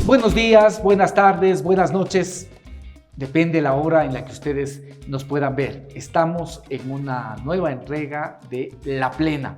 Buenos días, buenas tardes, buenas noches. Depende la hora en la que ustedes nos puedan ver. Estamos en una nueva entrega de La Plena,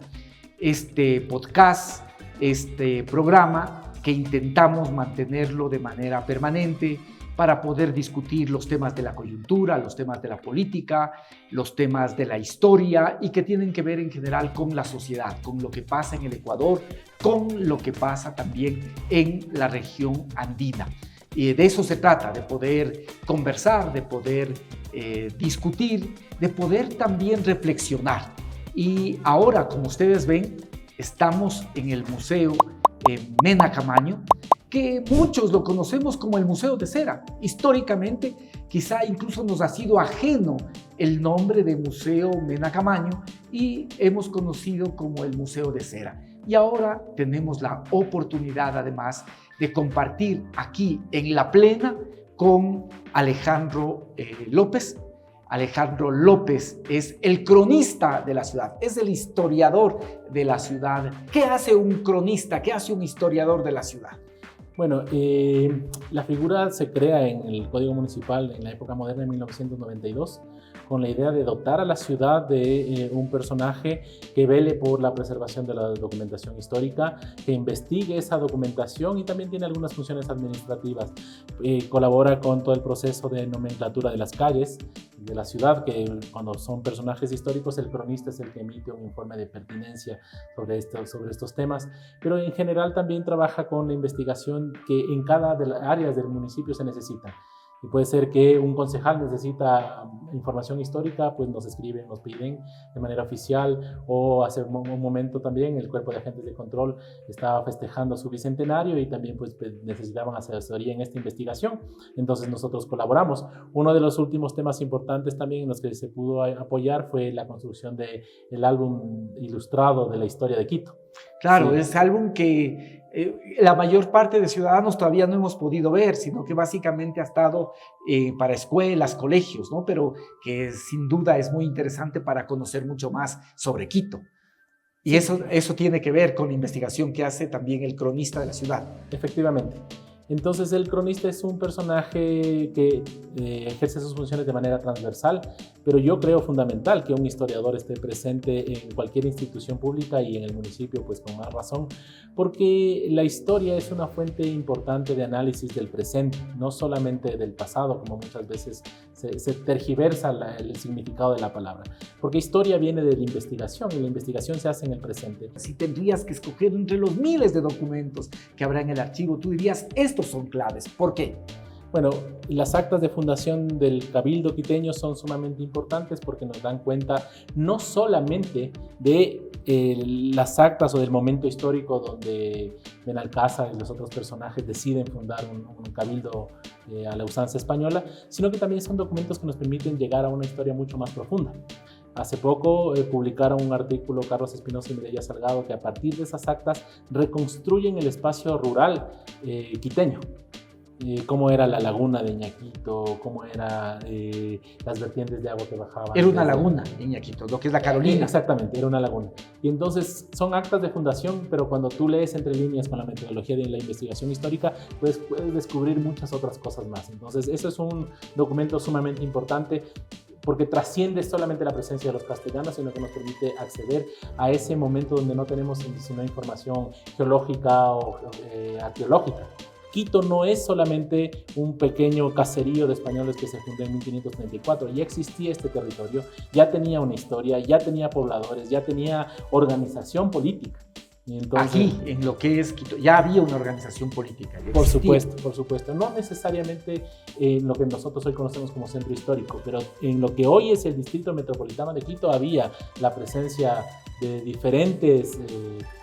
este podcast, este programa que intentamos mantenerlo de manera permanente para poder discutir los temas de la coyuntura, los temas de la política, los temas de la historia y que tienen que ver en general con la sociedad, con lo que pasa en el Ecuador, con lo que pasa también en la región andina. Y de eso se trata, de poder conversar, de poder discutir, de poder también reflexionar. Y ahora, como ustedes ven, estamos en el Museo Mena Camaño, que muchos lo conocemos como el Museo de Cera. Históricamente, quizá incluso nos ha sido ajeno el nombre de Museo Mena Camaño y hemos conocido como el Museo de Cera. Y ahora tenemos la oportunidad, además, de compartir aquí en La Plena con Alejandro López. Alejandro López es el cronista de la ciudad, es el historiador de la ciudad. ¿Qué hace un cronista? ¿Qué hace un historiador de la ciudad? Bueno, la figura se crea en el Código Municipal en la época moderna de 1992 con la idea de dotar a la ciudad de un personaje que vele por la preservación de la documentación histórica, que investigue esa documentación y también tiene algunas funciones administrativas. Colabora con todo el proceso de nomenclatura de las calles de la ciudad, que cuando son personajes históricos el cronista es el que emite un informe de pertinencia sobre estos temas, pero en general también trabaja con la investigación que en cada de las áreas del municipio se necesita. Y puede ser que un concejal necesita información histórica, pues nos escriben, nos piden de manera oficial, o hace un momento también el Cuerpo de Agentes de Control estaba festejando su bicentenario y también pues necesitaban asesoría en esta investigación. Entonces nosotros colaboramos. Uno de los últimos temas importantes también en los que se pudo apoyar fue la construcción del álbum ilustrado de la historia de Quito. Claro, Sí. es álbum que la mayor parte de ciudadanos todavía no hemos podido ver, sino que básicamente ha estado para escuelas, colegios, ¿no? Pero que sin duda es muy interesante para conocer mucho más sobre Quito. Y eso tiene que ver con la investigación que hace también el cronista de la ciudad. Efectivamente. Entonces el cronista es un personaje que ejerce sus funciones de manera transversal, pero yo creo fundamental que un historiador esté presente en cualquier institución pública y en el municipio, pues con más razón, porque la historia es una fuente importante de análisis del presente, no solamente del pasado, como muchas veces se tergiversa el significado de la palabra, porque historia viene de la investigación y la investigación se hace en el presente. Si tendrías que escoger entre los miles de documentos que habrá en el archivo, tú dirías, estos son claves. ¿Por qué? Bueno, las actas de fundación del Cabildo quiteño son sumamente importantes porque nos dan cuenta no solamente de las actas o del momento histórico donde Benalcázar y los otros personajes deciden fundar un cabildo a la usanza española, sino que también son documentos que nos permiten llegar a una historia mucho más profunda. Hace poco publicaron un artículo Carlos Espinosa y Mireya Salgado que a partir de esas actas reconstruyen el espacio rural quiteño. Cómo era la laguna de Ñaquito, cómo eran las vertientes de agua que bajaban. Era una laguna en Ñaquito, lo que es la Carolina. Exactamente, era una laguna. Y entonces son actas de fundación, pero cuando tú lees entre líneas con la metodología de la investigación histórica, pues puedes descubrir muchas otras cosas más. Entonces eso es un documento sumamente importante porque trasciende solamente la presencia de los castellanos, sino que nos permite acceder a ese momento donde no tenemos sino información geológica o arqueológica. Quito no es solamente un pequeño caserío de españoles que se fundó en 1534, ya existía este territorio, ya tenía una historia, ya tenía pobladores, ya tenía organización política. Y entonces, aquí, en lo que es Quito, ya había una organización política. Por supuesto. No necesariamente en lo que nosotros hoy conocemos como centro histórico, pero en lo que hoy es el Distrito Metropolitano de Quito había la presencia de diferentes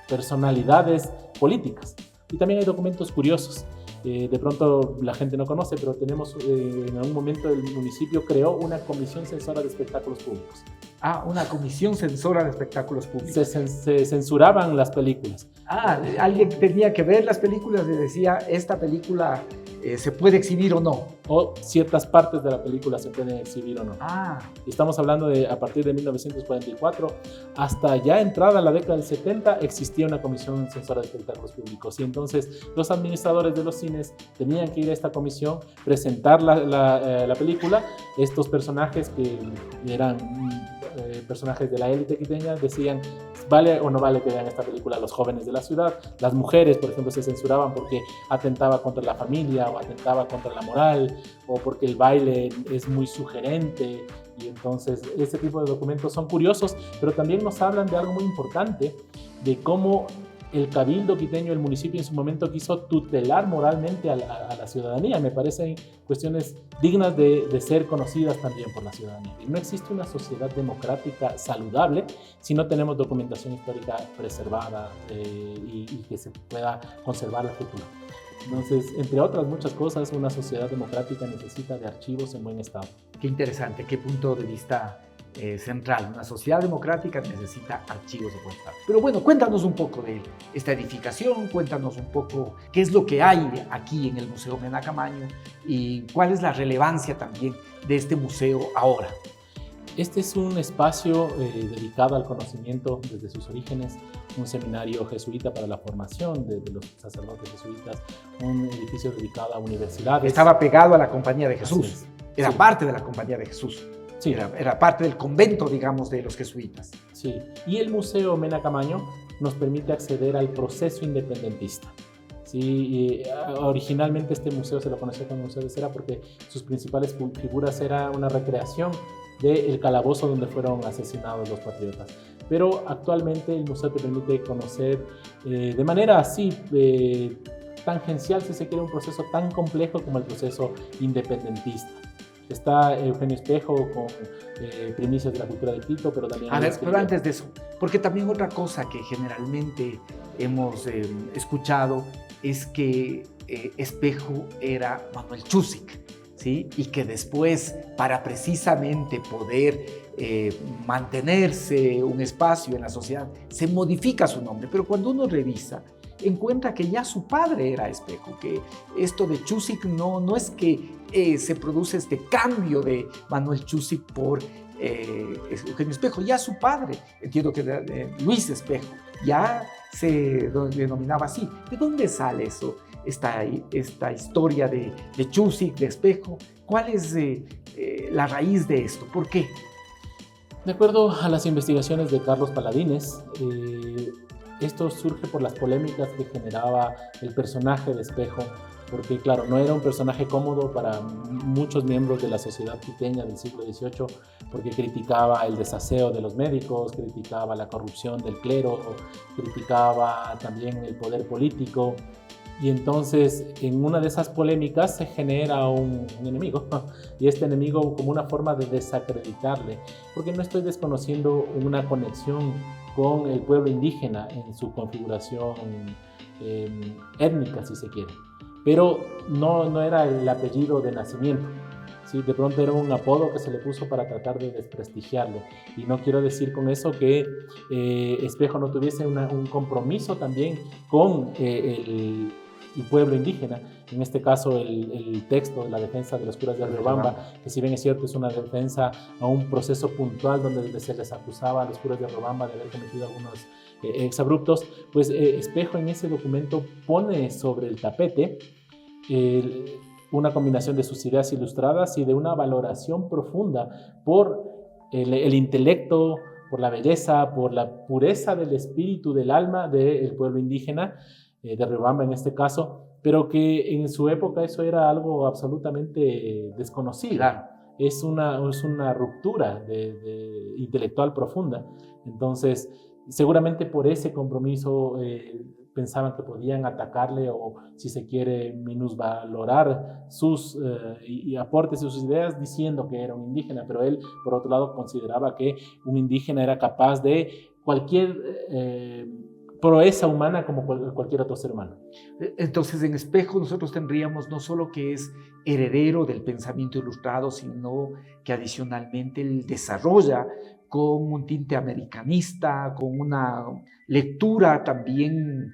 personalidades políticas. Y también hay documentos curiosos. De pronto la gente no conoce, pero tenemos en algún momento el municipio creó una comisión censora de espectáculos públicos. Ah, una comisión censora de espectáculos públicos. Se censuraban las películas. Ah, alguien tenía que ver las películas y decía, esta película ¿Se puede exhibir o no? O ciertas partes de la película se pueden exhibir o no. Estamos hablando de a partir de 1944 hasta ya entrada la década del 70 existía una comisión censora de espectáculos públicos y entonces los administradores de los cines tenían que ir a esta comisión, presentar la película. Estos personajes que eran personajes de la élite quiteña decían vale o no vale que vean esta película los jóvenes de la ciudad. Las mujeres, por ejemplo, se censuraban porque atentaba contra la familia o atentaba contra la moral o porque el baile es muy sugerente. Y entonces este tipo de documentos son curiosos, pero también nos hablan de algo muy importante, de cómo el cabildo quiteño, el municipio en su momento quiso tutelar moralmente a la ciudadanía. Me parecen cuestiones dignas de ser conocidas también por la ciudadanía. Y no existe una sociedad democrática saludable si no tenemos documentación histórica preservada y que se pueda conservar la futura. Entonces, entre otras muchas cosas, una sociedad democrática necesita de archivos en buen estado. Qué interesante, qué punto de vista central. Una sociedad democrática necesita archivos de buen estado. Pero bueno, cuéntanos un poco de esta edificación, cuéntanos un poco qué es lo que hay aquí en el Museo Mena Camaño y cuál es la relevancia también de este museo ahora. Este es un espacio dedicado al conocimiento desde sus orígenes, un seminario jesuita para la formación de los sacerdotes jesuitas, un edificio dedicado a universidades. Estaba pegado a la Compañía de Jesús, era sí. parte de la Compañía de Jesús, sí. era parte del convento, digamos, de los jesuitas. Sí, y el Museo Mena Camaño nos permite acceder al proceso independentista. Sí, originalmente este museo se lo conoció como Museo de Cera porque sus principales figuras era una recreación del calabozo donde fueron asesinados los patriotas. Pero actualmente el museo te permite conocer de manera así tangencial, si se quiere, un proceso tan complejo como el proceso independentista. Está Eugenio Espejo con Primicias de la Cultura de Quito, pero también... A ver, pero antes de eso, porque también otra cosa que generalmente hemos escuchado es que Espejo era Manuel Chuzic, ¿sí? Y que después, para precisamente poder mantenerse un espacio en la sociedad, se modifica su nombre. Pero cuando uno revisa, encuentra que ya su padre era Espejo, que esto de Chuzic no es que se produce este cambio de Manuel Chuzic por Eugenio Espejo, ya su padre, entiendo que era Luis Espejo, ya se denominaba así. ¿De dónde sale eso? Esta historia de Chuzic, de Espejo, ¿cuál es la raíz de esto? ¿Por qué? De acuerdo a las investigaciones de Carlos Paladines, esto surge por las polémicas que generaba el personaje de Espejo, porque claro, no era un personaje cómodo para muchos miembros de la sociedad quiteña del siglo XVIII, porque criticaba el desaseo de los médicos, criticaba la corrupción del clero, criticaba también el poder político. Y entonces en una de esas polémicas se genera un enemigo, y este enemigo como una forma de desacreditarle, porque no estoy desconociendo una conexión con el pueblo indígena en su configuración étnica, si se quiere, pero no era el apellido de nacimiento. Sí, de pronto era un apodo que se le puso para tratar de desprestigiarlo. Y no quiero decir con eso que Espejo no tuviese un compromiso también con el pueblo indígena. En este caso, el texto de la defensa de los curas de Riobamba, que si bien es cierto es una defensa a un proceso puntual donde se les acusaba a los curas de Riobamba de haber cometido algunos exabruptos, pues Espejo en ese documento pone sobre el tapete una combinación de sus ideas ilustradas y de una valoración profunda por el intelecto, por la belleza, por la pureza del espíritu, del alma del pueblo indígena, de Riobamba en este caso, pero que en su época eso era algo absolutamente desconocido. Claro. Es una ruptura intelectual profunda. Entonces, seguramente por ese compromiso pensaban que podían atacarle o, si se quiere, minusvalorar sus aportes y sus ideas diciendo que era un indígena, pero él, por otro lado, consideraba que un indígena era capaz de cualquier proeza humana como cualquier otro ser humano. Entonces, en Espejo nosotros tendríamos no solo que es heredero del pensamiento ilustrado, sino que adicionalmente él desarrolla con un tinte americanista, con una lectura también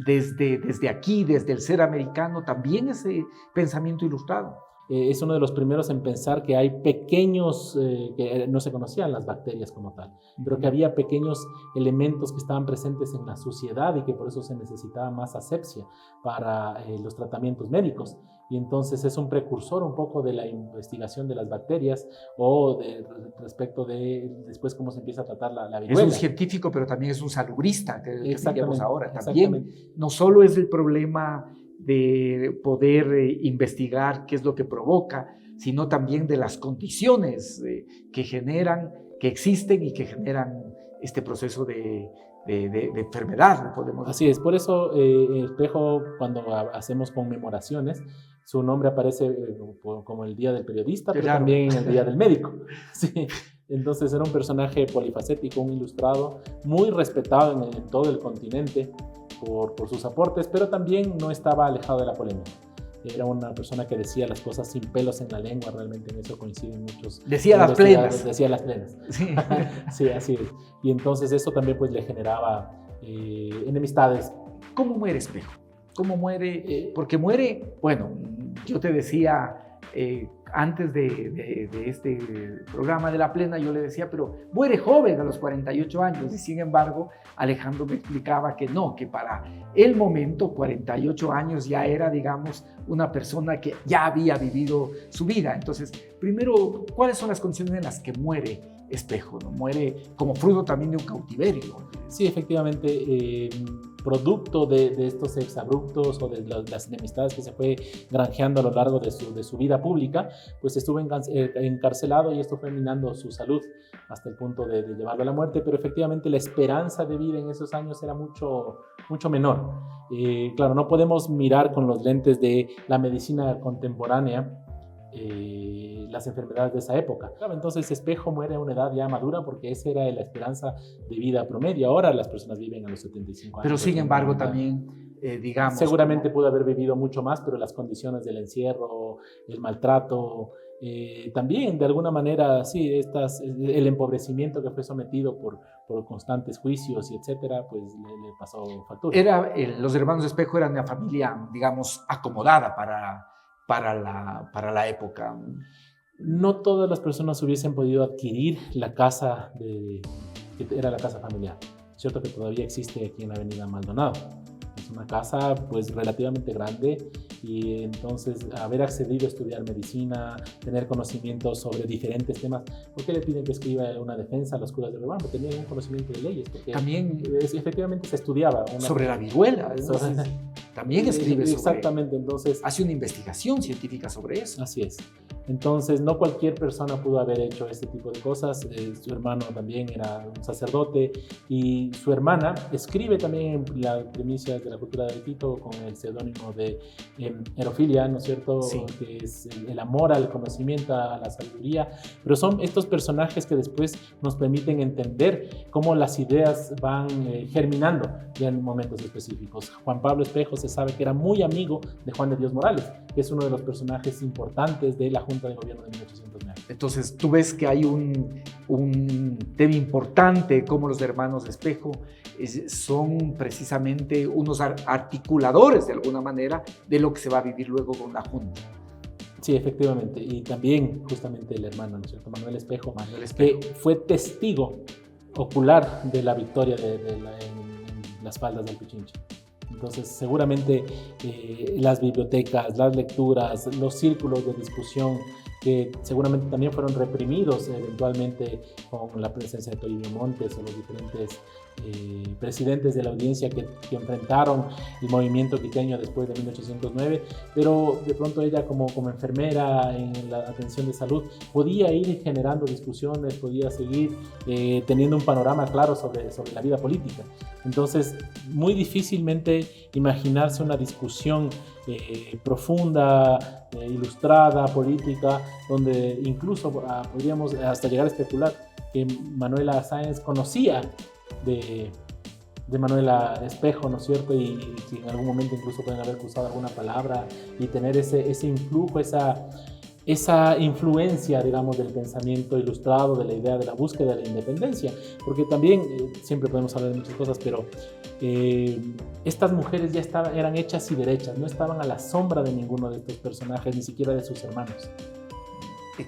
desde aquí, desde el ser americano, también ese pensamiento ilustrado. Es uno de los primeros en pensar que hay pequeños, que no se conocían las bacterias como tal, pero que había pequeños elementos que estaban presentes en la suciedad y que por eso se necesitaba más asepsia para los tratamientos médicos. Y entonces es un precursor un poco de la investigación de las bacterias respecto de después cómo se empieza a tratar la viruela. Es un científico, pero también es un salubrista, que diríamos ahora. También no solo es el problema de poder investigar qué es lo que provoca, sino también de las condiciones que generan, que existen y que generan este proceso de enfermedad, podemos decir. Así es, por eso Espejo, cuando hacemos conmemoraciones, su nombre aparece como el Día del Periodista, pero también el Día del Médico. Sí. Entonces era un personaje polifacético, un ilustrado, muy respetado en todo el continente por sus aportes, pero también no estaba alejado de la polémica. Era una persona que decía las cosas sin pelos en la lengua, realmente en eso coinciden muchos. Decía las plenas. Decía las plenas. Sí. Sí, así es. Y entonces eso también pues le generaba enemistades. ¿Cómo muere Espejo? ¿Cómo muere? Porque muere, bueno, yo te decía antes de este programa de La Plena, yo le decía, pero muere joven a los 48 años. Y sin embargo, Alejandro me explicaba que no, que para el momento, 48 años ya era, digamos, una persona que ya había vivido su vida. Entonces, primero, ¿cuáles son las condiciones en las que muere Espejo? ¿No? Muere como fruto también de un cautiverio. Sí, efectivamente, producto de estos exabruptos o de las enemistades que se fue granjeando a lo largo de su vida pública, pues estuvo encarcelado y esto fue minando su salud hasta el punto de llevarlo a la muerte, pero efectivamente la esperanza de vida en esos años era mucho menor. Claro, no podemos mirar con los lentes de la medicina contemporánea las enfermedades de esa época. Claro, entonces Espejo muere a una edad ya madura porque esa era la esperanza de vida promedio. Ahora las personas viven a los 75 años. Pero sin embargo también, digamos... Seguramente pudo haber vivido mucho más, pero las condiciones del encierro, el maltrato, también de alguna manera, sí, el empobrecimiento que fue sometido por constantes juicios y etcétera, pues le pasó factura. Los hermanos Espejo eran una familia, digamos, acomodada para la época. No todas las personas hubiesen podido adquirir la casa que era la casa familiar. Es cierto que todavía existe aquí en la avenida Maldonado. Es una casa pues relativamente grande y entonces haber accedido a estudiar medicina, tener conocimientos sobre diferentes temas. ¿Por qué le piden que escriba una defensa a los curas de rebaño? Tenían un conocimiento de leyes. Porque también efectivamente se estudiaba. Sobre la viruela. También escribe sobre... Exactamente, entonces... Hace una investigación científica sobre eso. Así es. Entonces, no cualquier persona pudo haber hecho este tipo de cosas. Su hermano también era un sacerdote y su hermana escribe también las primicias de la cultura de Quito con el seudónimo de Erofilia, ¿no es cierto? Sí. Que es el amor al conocimiento, a la sabiduría. Pero son estos personajes que después nos permiten entender cómo las ideas van germinando ya en momentos específicos. Juan Pablo Espejo se sabe que era muy amigo de Juan de Dios Morales, que es uno de los personajes importantes de la Junta de Gobierno de 1809. Entonces tú ves que hay un tema importante, como los hermanos Espejo son precisamente unos articuladores de alguna manera de lo que se va a vivir luego con la Junta. Sí, efectivamente, y también justamente el hermano, ¿no es cierto? Manuel Espejo, que fue testigo ocular de la victoria en las faldas del Pichincha. Entonces, seguramente las bibliotecas, las lecturas, los círculos de discusión, que seguramente también fueron reprimidos eventualmente con la presencia de Toribio Montes o los diferentes presidentes de la audiencia que enfrentaron el movimiento quiteño después de 1809, pero de pronto ella como enfermera en la atención de salud podía ir generando discusiones, podía seguir teniendo un panorama claro sobre la vida política. Entonces, muy difícilmente imaginarse una discusión profunda, ilustrada, política, donde incluso podríamos hasta llegar a especular que Manuela Sáenz conocía de Manuela Espejo, ¿no es cierto? Y que en algún momento incluso pueden haber cruzado alguna palabra y tener ese influjo, esa influencia, digamos, del pensamiento ilustrado, de la idea de la búsqueda de la independencia, porque también siempre podemos hablar de muchas cosas, pero estas mujeres ya eran hechas y derechas, no estaban a la sombra de ninguno de estos personajes, ni siquiera de sus hermanos.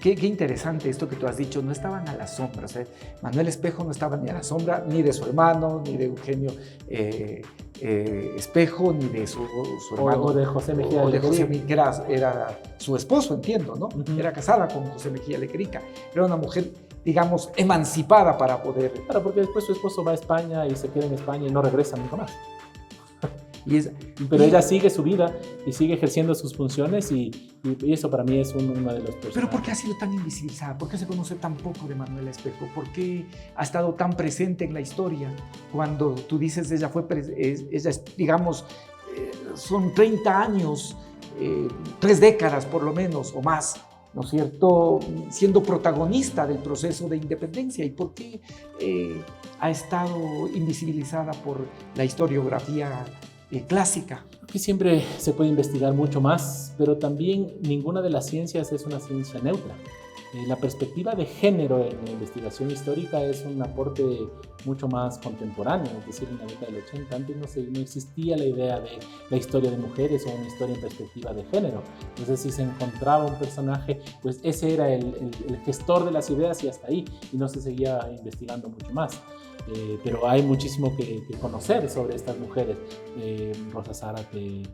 Qué interesante esto que tú has dicho, no estaban a la sombra. O sea, Manuel Espejo no estaba ni a la sombra ni de su hermano, ni de Eugenio Espejo, ni de su hermano. O de José Mejía o de Lequerica. José, que era su esposo, entiendo, ¿no? Era casada con José Mejía Lequerica. Era una mujer, digamos, emancipada para poder... Claro, porque después su esposo va a España y se queda en España y no regresa nunca más. Pero ella sigue su vida y sigue ejerciendo sus funciones y eso para mí es uno de los personajes. ¿Pero por qué ha sido tan invisibilizada? ¿Por qué se conoce tan poco de Manuela Espejo? ¿Por qué ha estado tan presente en la historia? Cuando tú dices ella digamos, son 30 años, 3 décadas por lo menos o más, ¿no es cierto?, siendo protagonista del proceso de independencia. ¿Y por qué ha estado invisibilizada por la historiografía clásica? Aquí siempre se puede investigar mucho más, pero también ninguna de las ciencias es una ciencia neutra. La perspectiva de género en la investigación histórica es un aporte mucho más contemporáneo, es decir, en la década del 80 antes no existía la idea de la historia de mujeres o una historia en perspectiva de género. Entonces, si se encontraba un personaje, pues ese era el gestor de las ideas y hasta ahí, y no se seguía investigando mucho más. Pero hay muchísimo que conocer sobre estas mujeres. Rosa Zárate,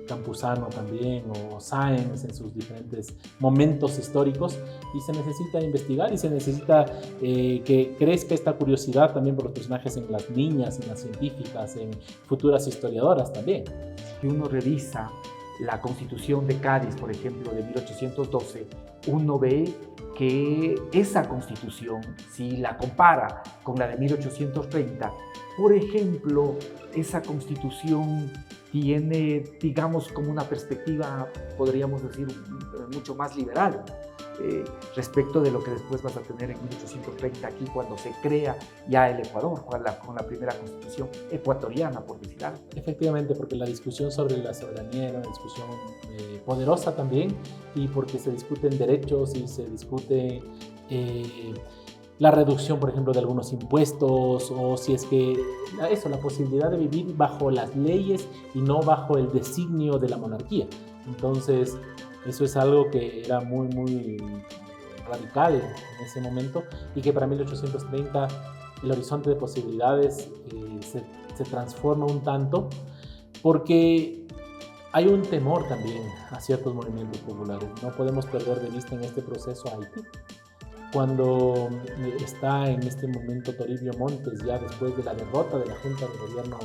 Campuzano también, o Sáenz en sus diferentes momentos históricos, y se necesita investigar y se necesita que crezca esta curiosidad también por los personajes en las niñas, en las científicas, en futuras historiadoras también. Si uno revisa la Constitución de Cádiz, por ejemplo, de 1812, uno ve que esa Constitución, si la compara con la de 1830, por ejemplo, esa Constitución tiene, digamos, como una perspectiva, podríamos decir, mucho más liberal respecto de lo que después vas a tener en 1830 aquí, cuando se crea ya el Ecuador, con la primera Constitución ecuatoriana, por decir algo. Efectivamente, porque la discusión sobre la soberanía era una discusión poderosa también, y porque se discuten derechos y se discute la reducción, por ejemplo, de algunos impuestos, o si es que la posibilidad de vivir bajo las leyes y no bajo el designio de la monarquía. Entonces, eso es algo que era muy, muy radical en ese momento, y que para 1830 el horizonte de posibilidades se transforma un tanto, porque hay un temor también a ciertos movimientos populares. No podemos perder de vista en este proceso a Haití. Cuando está en este momento Toribio Montes, ya después de la derrota de la Junta de Gobierno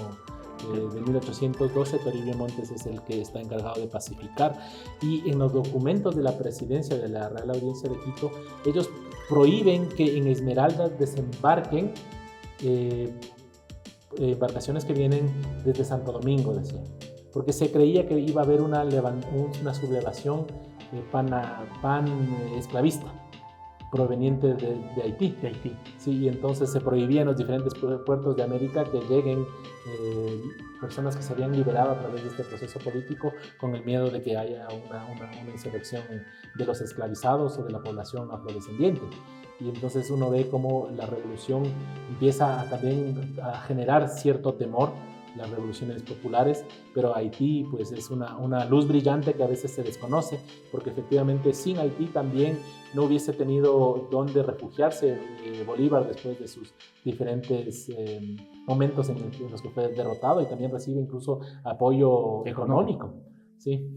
de 1812, Toribio Montes es el que está encargado de pacificar, y en los documentos de la presidencia de la Real Audiencia de Quito, ellos prohíben que en Esmeraldas desembarquen embarcaciones que vienen desde Santo Domingo, decían, porque se creía que iba a haber una sublevación pan-esclavista proveniente de Haití. Sí, y entonces se prohibía en los diferentes puertos de América que lleguen personas que se habían liberado a través de este proceso político, con el miedo de que haya una insurrección de los esclavizados o de la población afrodescendiente. Y entonces uno ve cómo la revolución empieza también a generar cierto temor, las revoluciones populares, pero Haití pues es una luz brillante que a veces se desconoce, porque efectivamente sin Haití también no hubiese tenido dónde refugiarse Bolívar después de sus diferentes momentos en los que fue derrotado, y también recibe incluso apoyo económico. Sí.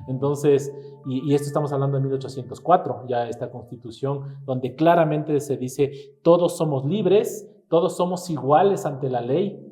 Entonces, y esto estamos hablando de 1804, ya esta constitución donde claramente se dice todos somos libres, todos somos iguales ante la ley,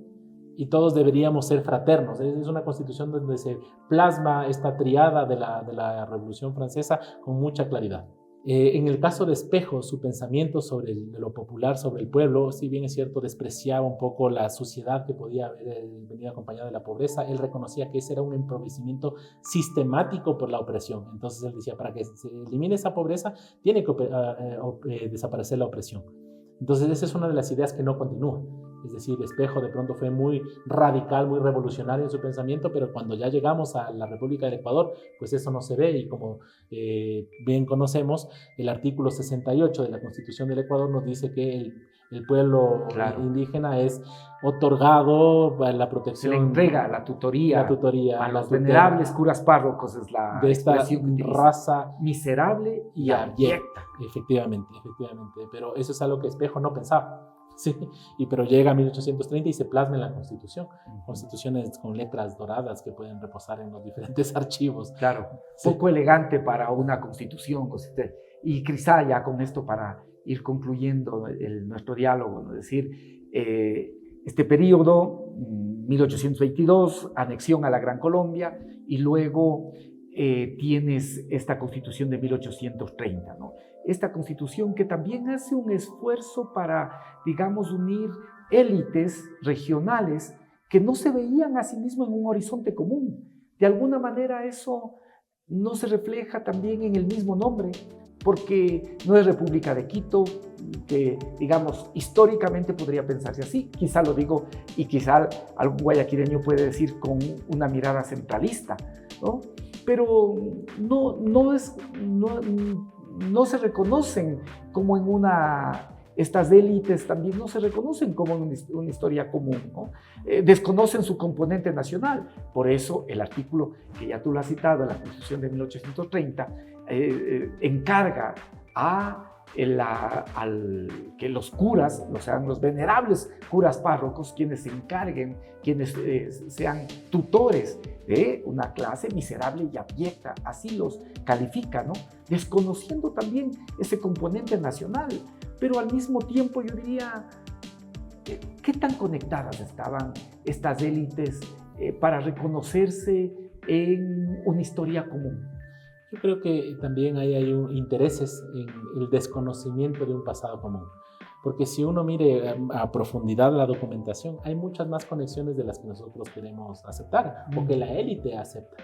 y todos deberíamos ser fraternos. Es una constitución donde se plasma esta triada de la Revolución Francesa con mucha claridad. En el caso de Espejo, su pensamiento sobre lo popular, sobre el pueblo, si bien es cierto, despreciaba un poco la suciedad que podía haber venido acompañada de la pobreza. Él reconocía que ese era un empobrecimiento sistemático por la opresión. Entonces él decía, para que se elimine esa pobreza, tiene que desaparecer la opresión. Entonces esa es una de las ideas que no continúa. Es decir, Espejo de pronto fue muy radical, muy revolucionario en su pensamiento, pero cuando ya llegamos a la República del Ecuador, pues eso no se ve, y como bien conocemos, el artículo 68 de la Constitución del Ecuador nos dice que el pueblo indígena es otorgado la protección. Se le entrega la tutoría a los venerables curas párrocos, es la de esta raza miserable y abyecta. Efectivamente, pero eso es algo que Espejo no pensaba. Sí, pero llega a 1830 y se plasma en la Constitución. Constituciones con letras doradas que pueden reposar en los diferentes archivos. Claro, poco elegante para una Constitución. Y quizá ya con esto para ir concluyendo nuestro diálogo, ¿no? Es decir, este periodo, 1822, anexión a la Gran Colombia, y luego tienes esta Constitución de 1830, ¿no? Esta Constitución que también hace un esfuerzo para, digamos, unir élites regionales que no se veían a sí mismos en un horizonte común. De alguna manera eso no se refleja también en el mismo nombre, porque no es República de Quito, que, digamos, históricamente podría pensarse así. Quizá lo digo y quizá algún guayaquileño puede decir con una mirada centralista, ¿no? Pero no se reconocen como en estas élites también no se reconocen como una historia común, ¿no? Desconocen su componente nacional. Por eso el artículo que ya tú lo has citado, la Constitución de 1830, encarga que los curas, o sea, los venerables curas párrocos, quienes se encarguen, quienes sean tutores de una clase miserable y abyecta, así los califica, ¿no? Desconociendo también ese componente nacional, pero al mismo tiempo yo diría, ¿qué tan conectadas estaban estas élites para reconocerse en una historia común? Yo creo que también hay intereses en el desconocimiento de un pasado común. Porque si uno mire a profundidad la documentación, hay muchas más conexiones de las que nosotros queremos aceptar, o que la élite acepta.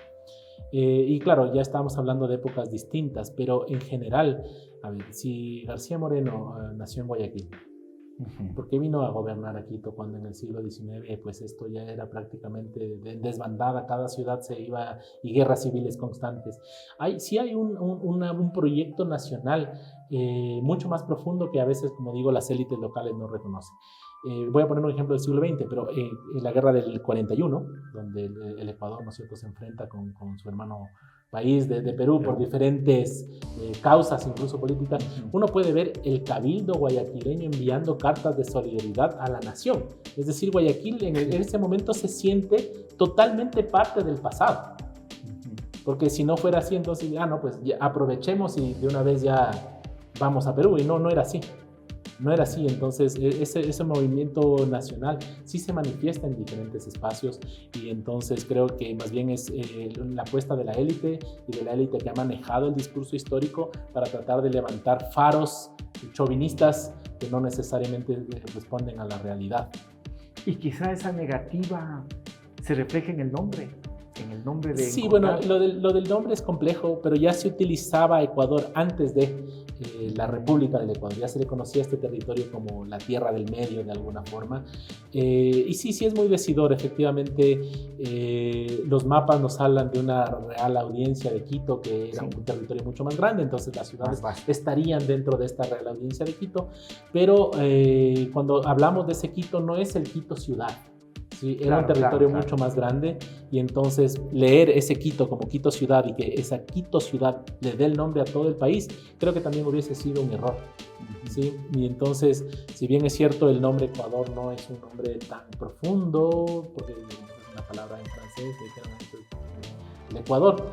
Y claro, ya estamos hablando de épocas distintas, pero en general, a ver, si García Moreno nació en Guayaquil, ¿por qué vino a gobernar a Quito cuando en el siglo XIX pues esto ya era prácticamente desbandada, cada ciudad se iba y guerras civiles constantes? Sí hay un proyecto nacional mucho más profundo que a veces, como digo, las élites locales no reconocen. Voy a poner un ejemplo del siglo XX, pero en la guerra del 41, donde el Ecuador, ¿no es cierto?, se enfrenta con su hermano país de Perú por diferentes causas, incluso políticas, uno puede ver el cabildo guayaquileño enviando cartas de solidaridad a la nación. Es decir, Guayaquil en ese momento se siente totalmente parte del pasado. Porque si no fuera así, entonces, pues ya aprovechemos y de una vez ya vamos a Perú. Y no era así. No era así, entonces ese movimiento nacional sí se manifiesta en diferentes espacios, y entonces creo que más bien es la apuesta de la élite y de la élite que ha manejado el discurso histórico para tratar de levantar faros chauvinistas que no necesariamente responden a la realidad. Y quizá esa negativa se refleje en el nombre. Sí, encontrar... bueno, lo del nombre es complejo, pero ya se utilizaba Ecuador antes de la República del Ecuador. Ya se le conocía este territorio como la Tierra del Medio de alguna forma. Y sí es muy decidor. Efectivamente, los mapas nos hablan de una real audiencia de Quito, que era un territorio mucho más grande, entonces las ciudades estarían dentro de esta real audiencia de Quito, pero cuando hablamos de ese Quito, no es el Quito ciudad. Sí, era un territorio mucho más grande, y entonces leer ese Quito como Quito ciudad y que esa Quito ciudad le dé el nombre a todo el país, creo que también hubiese sido un error. ¿Sí? Y entonces, si bien es cierto, el nombre Ecuador no es un nombre tan profundo, porque es una palabra en francés, el Ecuador,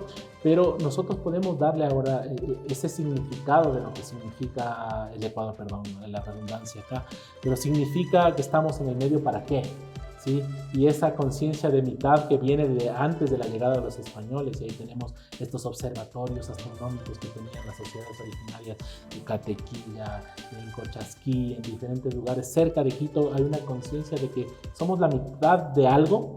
pero nosotros podemos darle ahora ese significado de lo que significa el Ecuador, perdón, la redundancia acá, pero significa que estamos en el medio para qué. ¿Sí? Y esa conciencia de mitad que viene de antes de la llegada de los españoles, y ahí tenemos estos observatorios astronómicos que tenían las sociedades originarias en Catequilla, en Cochasquí, en diferentes lugares cerca de Quito. Hay una conciencia de que somos la mitad de algo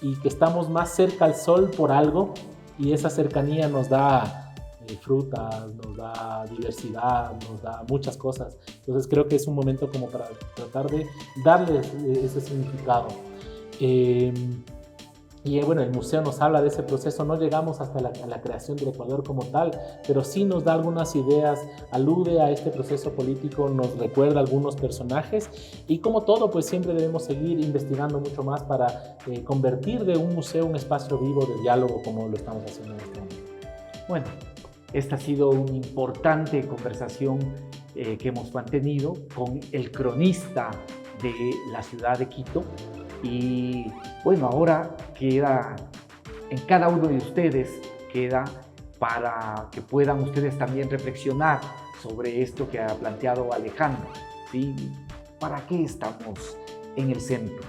y que estamos más cerca al sol por algo, y esa cercanía nos da frutas, nos da diversidad, nos da muchas cosas. Entonces creo que es un momento como para tratar de darle ese significado. Y bueno, el museo nos habla de ese proceso, no llegamos hasta la creación del Ecuador como tal, pero sí nos da algunas ideas, alude a este proceso político, nos recuerda algunos personajes y como todo, pues siempre debemos seguir investigando mucho más para convertir de un museo un espacio vivo de diálogo como lo estamos haciendo en este momento. Bueno, esta ha sido una importante conversación que hemos mantenido con el cronista de la ciudad de Quito. Y bueno, ahora queda en cada uno de ustedes, queda para que puedan ustedes también reflexionar sobre esto que ha planteado Alejandro, ¿sí? ¿Para qué estamos en el centro?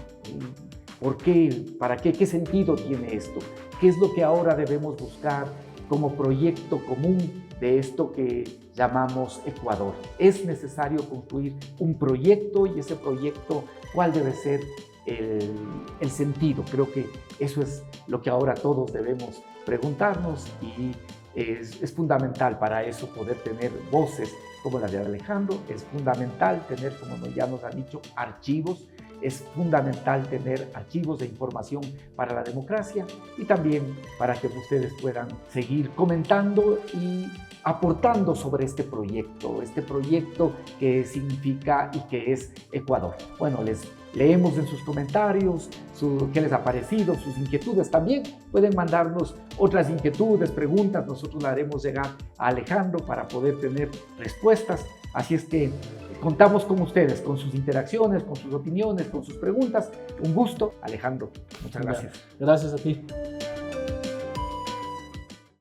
¿Por qué? ¿Para qué? ¿Qué sentido tiene esto? ¿Qué es lo que ahora debemos buscar como proyecto común de esto que llamamos Ecuador? Es necesario concluir un proyecto y ese proyecto, ¿cuál debe ser el sentido? Creo que eso es lo que ahora todos debemos preguntarnos y es fundamental para eso poder tener voces como la de Alejandro, es fundamental tener, como ya nos han dicho, archivos, es fundamental tener archivos de información para la democracia y también para que ustedes puedan seguir comentando y aportando sobre este proyecto que significa y que es Ecuador. Bueno, les leemos en sus comentarios qué les ha parecido, sus inquietudes. También pueden mandarnos otras inquietudes, preguntas. Nosotros las haremos llegar a Alejandro para poder tener respuestas. Así es que contamos con ustedes, con sus interacciones, con sus opiniones, con sus preguntas. Un gusto, Alejandro. Muchas gracias. Gracias a ti.